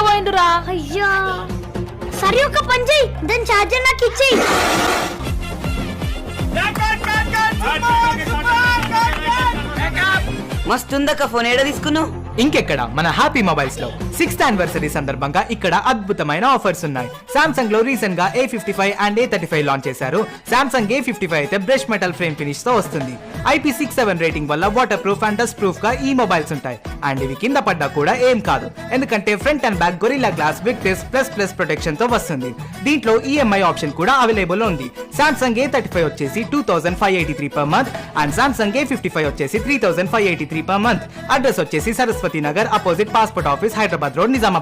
పోయిండురా. అయ్యా సరే ఒక పని చెయ్యి, దాని ఛార్జర్ నాకు ఇచ్చేయి. మస్తుందక్క ఫోన్ ఏడ తీసుకున్నావు? ఇంకెక్కడ మన హ్యాపీ మొబైల్స్ లో 6th యానివర్సరీ సందర్భంగా ఇక్కడ అద్భుతమైన ఆఫర్స్ ఉన్నాయి. సామ్సంగ్ లో రీసెంట్ గా A55 అండ్ A35 లాంచ్ చేశారు. సామ్సంగ్ A55 అయితే బ్రష్ మెటల్ ఫ్రేమ్ ఫినిష్ తో వస్తుంది. IP67 రేటింగ్ వల్ల water proof and dust proof గా ఈ మొబైల్స్ ఉంటాయి. అండ్ ఇవి కింద పడ్డా కూడా ఏం కాదు, ఎందుకంటే front and back gorilla glass with plus protection తో వస్తుంది. దీంట్లో EMI ఆప్షన్ కూడా అవైలబుల్ ఉంది. సామ్సంగ్ A35 వచ్చేసి 2583 per month and Samsung A55 వచ్చేసి 3583 per month. అడ్రస్ వచ్చేసి Saraswati Nagar opposite passport office, Hyderabad road, Nizamabad.